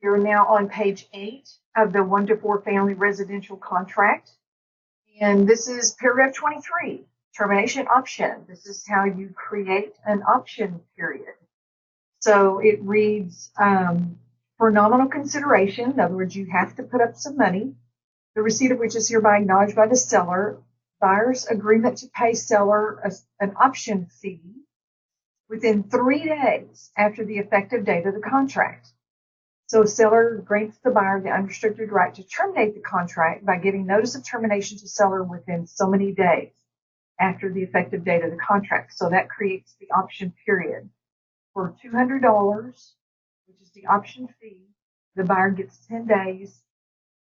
You're now on page 8 of the 1 to 4 family residential contract. And this is paragraph 23, termination option. This is how you create an option period. So it reads, for nominal consideration, in other words, you have to put up some money, the receipt of which is hereby acknowledged by the seller, buyer's agreement to pay seller an option fee within 3 days after the effective date of the contract. So seller grants the buyer the unrestricted right to terminate the contract by giving notice of termination to seller within so many days after the effective date of the contract. So that creates the option period. For $200, which is the option fee, the buyer gets 10 days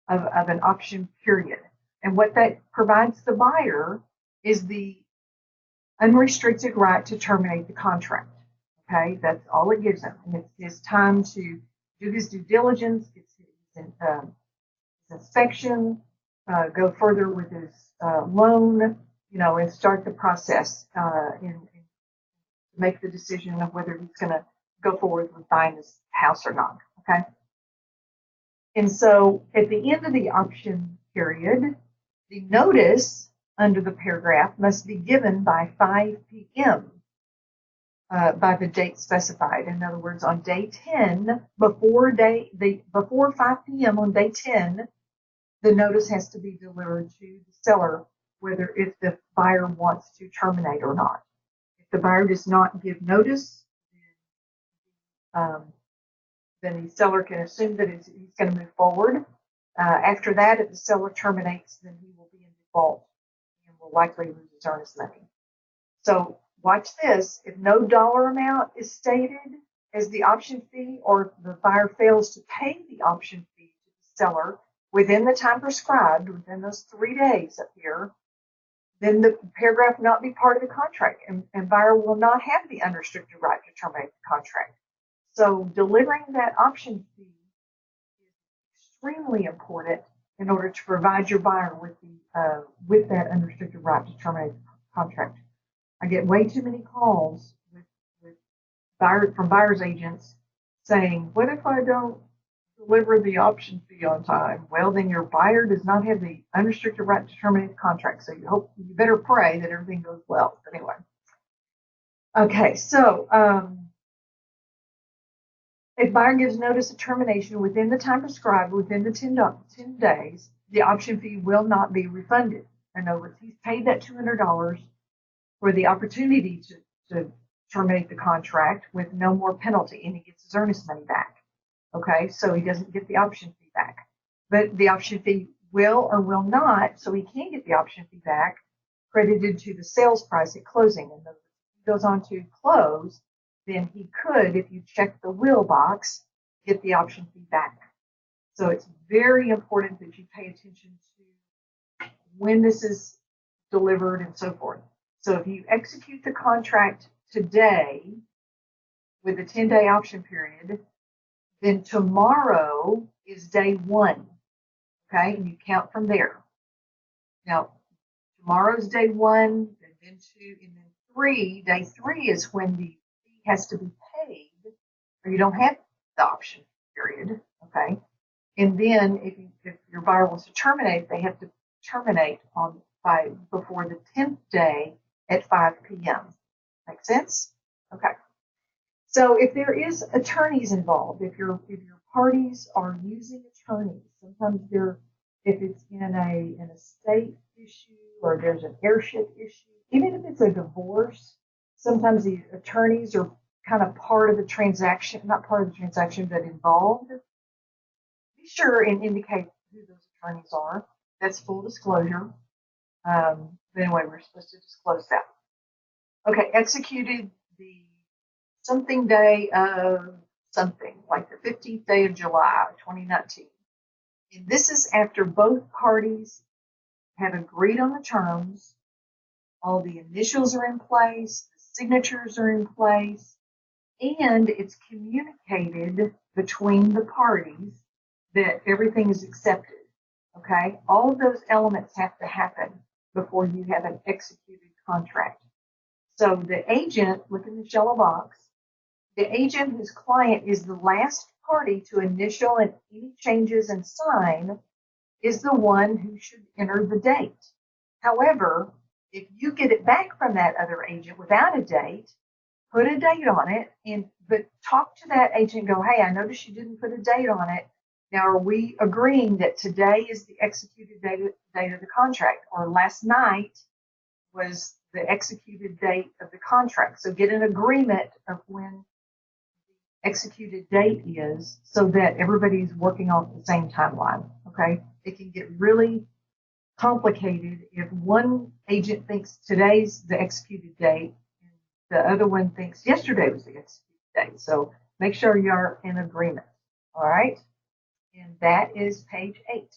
of an option period. And what that provides the buyer is the unrestricted right to terminate the contract. Okay, that's all it gives him. And it's his time to do his due diligence, it's his inspection, go further with his loan, and start the process and make the decision of whether he's going to go forward with buying this house or not. Okay. And so at the end of the option period, the notice under the paragraph must be given by 5 p.m. By the date specified. In other words, on day 10, before 5 p.m. on day 10, the notice has to be delivered to the seller, whether if the buyer wants to terminate or not. If the buyer does not give notice, then the seller can assume that he's going to move forward. After that, if the seller terminates, then he will be in default and will likely lose his earnest money. So watch this. If no dollar amount is stated as the option fee, or if the buyer fails to pay the option fee to the seller within the time prescribed, within those 3 days up here, then the paragraph will not be part of the contract, and buyer will not have the unrestricted right to terminate the contract. So delivering that option fee is extremely important in order to provide your buyer with that unrestricted right to terminate the contract. I get way too many calls from buyer's agents saying, what if I don't deliver the option fee on time? Well, then your buyer does not have the unrestricted right to terminate the contract. So you better pray that everything goes well. But anyway. Okay, so if buyer gives notice of termination within the time prescribed, within the 10 days, the option fee will not be refunded. In other words, he's paid that $200 for the opportunity to terminate the contract with no more penalty, and he gets his earnest money back. Okay, so he doesn't get the option fee back. But the option fee will or will not, so he can get the option fee back, credited to the sales price at closing. And if he goes on to close, then he could, if you check the will box, get the option fee back. So it's very important that you pay attention to when this is delivered and so forth. So if you execute the contract today with a 10-day option period, then tomorrow is day 1. Okay, and you count from there. Now, tomorrow's day 1, and then 2, and then 3. Day 3 is when the fee has to be paid, or you don't have the option period. Okay, and then if your buyer wants to terminate, they have to terminate before the 10th day at 5 p.m. Make sense? Okay. So if there is attorneys involved, if your parties are using attorneys, sometimes if it's in an estate issue or there's an heirship issue, even if it's a divorce, sometimes the attorneys are kind of part of the transaction, not part of the transaction, but involved. Be sure and indicate who those attorneys are. That's full disclosure. But anyway, we're supposed to disclose that. Okay, executed the something day of something, like the 15th day of July, 2019. And this is after both parties have agreed on the terms, all the initials are in place, the signatures are in place, and it's communicated between the parties that everything is accepted. Okay, all of those elements have to happen before you have an executed contract. So the agent, look in the yellow box, the agent whose client is the last party to initial and any changes and sign is the one who should enter the date. However, if you get it back from that other agent without a date, put a date on it, but talk to that agent. Go, hey, I noticed you didn't put a date on it. Now, are we agreeing that today is the executed date of the contract, or last night was the executed date of the contract? So get an agreement of when the executed date is, so that everybody's working off the same timeline. Okay, it can get really complicated if one agent thinks today's the executed date and the other one thinks yesterday was the executed date. So make sure you're in agreement. All right. And that is page 8.